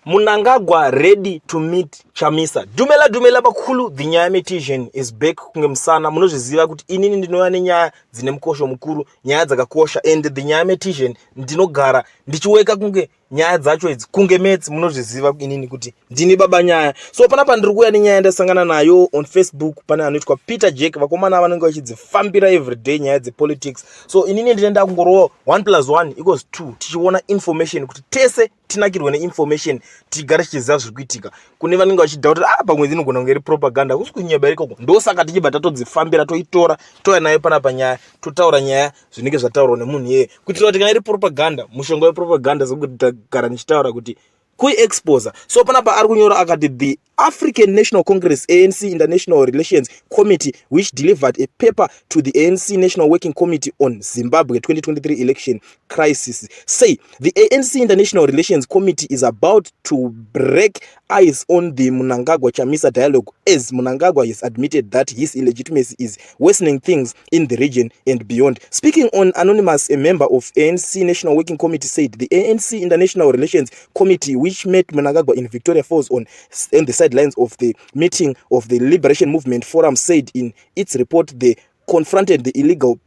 Mnangagwa ready to meet Chamisa. Dumela bakulu, the nyaya Tijeni is back kunge msana. Munozviziva kuti inini ndinouya nenyaya dzine mukosho mukuru, nyaya dzakakosha, and the nyaya Tijeni ndinogara ndichiweka kunge nyaya dzacho idzi kunge mates. Munozviziva inini kuti ndini baba nyaya. So panapa ndiri kuuya nenyaya ndasangana nayo on Facebook. Pane anoitwa Peter Jack, vakomana vanenge vachidzifambira everyday nyaya dzepolitics. So inini ndinoenda kungorowa 1+1=2 tichiona information kuti tese tinakirwe neinformation, tigare tichiziva zviri kuitika. Kune vanenge vachidhauta kuti pamwe dzinogona kunge iri propaganda, kusi kunyeba ikoko. Ndosaka tichibva tatodzifambira toitora touya nayo panapa nyaya, totaura nyaya zvinenge zvataurwa nemunhu iyeye, kuitira kuti kana iri propaganda, mushonga wepropaganda sekuti tagara ndichitaura kuti kui-exposer. So panapa ari kunyora akati the African National Congress ANC International Relations Committee, which delivered a paper to the ANC National Working Committee on Zimbabwe 2023 election crisis, say the ANC International Relations Committee is about to break ice on the Mnangagwa Chamisa dialogue, as Mnangagwa has admitted that his illegitimacy is worsening things in the region and beyond. Speaking on Anonymous, a member of ANC National Working Committee said the ANC International Relations Committee, which met Mnangagwa in Victoria Falls on the sidelines of the meeting of the Liberation Movement Forum, said in its report they confronted the illegal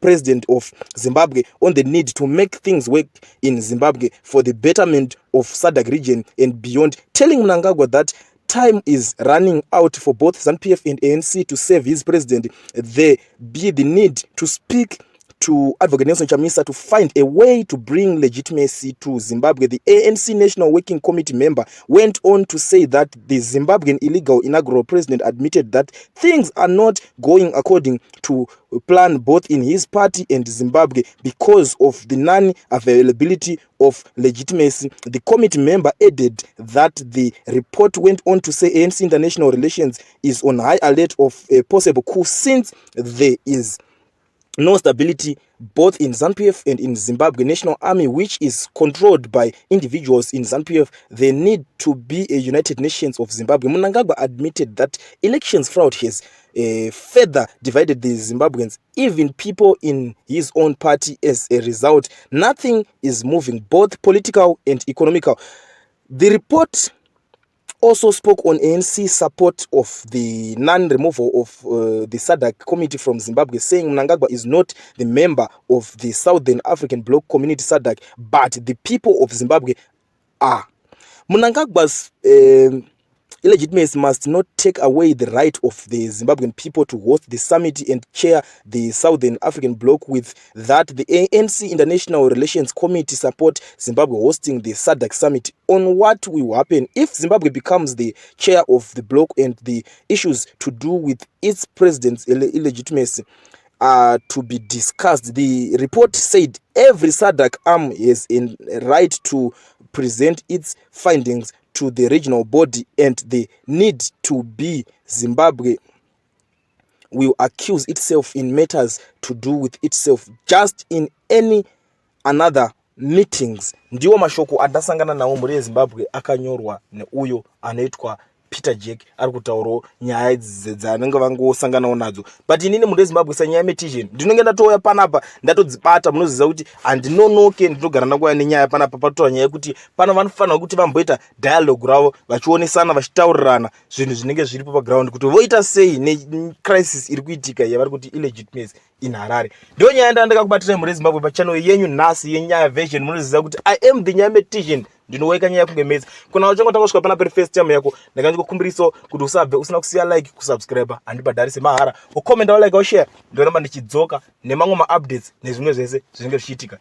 president of Zimbabwe on the need to make things work in Zimbabwe for the betterment of SADC region and beyond, telling Mnangagwa that time is running out for both ZANU-PF and ANC to serve his president. There be the need to speak to Advocate Nelson Chamisa to find a way to bring legitimacy to Zimbabwe. The ANC National Working Committee member went on to say that the Zimbabwean illegal inaugural president admitted that things are not going according to plan both in his party and Zimbabwe because of the non-availability of legitimacy. The committee member added that the report went on to say ANC International Relations is on high alert of a possible coup since there is no stability both in ZANU-PF and in Zimbabwe National Army, which is controlled by individuals in ZANU-PF. There need to be a United Nations of Zimbabwe. Mnangagwa admitted that elections fraud has further divided the Zimbabweans, even people in his own party. As a result, nothing is moving, both political and economical. The report also spoke on ANC support of the non-removal of the SADC committee from Zimbabwe, saying Mnangagwa is not the member of the Southern African Bloc Community SADC, but the people of Zimbabwe are. Mnangagwa's illegitimacy must not take away the right of the Zimbabwean people to host the summit and chair the Southern African Bloc. With that, the ANC International Relations Committee support Zimbabwe hosting the SADC summit. On what will happen if Zimbabwe becomes the chair of the bloc and the issues to do with its president's illegitimacy are to be discussed. The report said every SADC arm has a right to present its findings to the regional body, and the need to be Zimbabwe will accuse itself in matters to do with itself just in any another meetings. Ndiwo mashoko adasangana nawo muri Zimbabwe akanyorwa neuyo anoitwa Peter Jack, ari kutaura nyaya dzanenge vangosanganawo nadzo. But inini muri Zimbabwe sanyaya metizheni ndinenge ndatouya panapa ndatodzibata. Munoziva kuti handinonoke ndinogara ndakuya nenyaya panapa patotaura nyaya yekuti pano vanofanira kuti vamboita dialogue ravo vachionesana vachitaurirana zvinhu zvinenge zviripo paground kuti voita sei necrisis iri kuitika yavari kuti illegitimacy in Harare. Ndiyo nyaya ndandakakubatira muri Zimbabwe pachannel yenyu nhasi yenyaya version. Munoziva kuti I am the nyaya metizheni, ndinoweka nyaya kunge meza. Kuna wachanga kusvika pana peri first time yako ndakangokumbiriso kuti usabve usina kusiya like, kusubscribe handibhadharise mahara, ucomment, like, ushare. Ndoramba ndichidzoka nemamwe ma updates nezvimwe zvese zvinenge zvichiitika.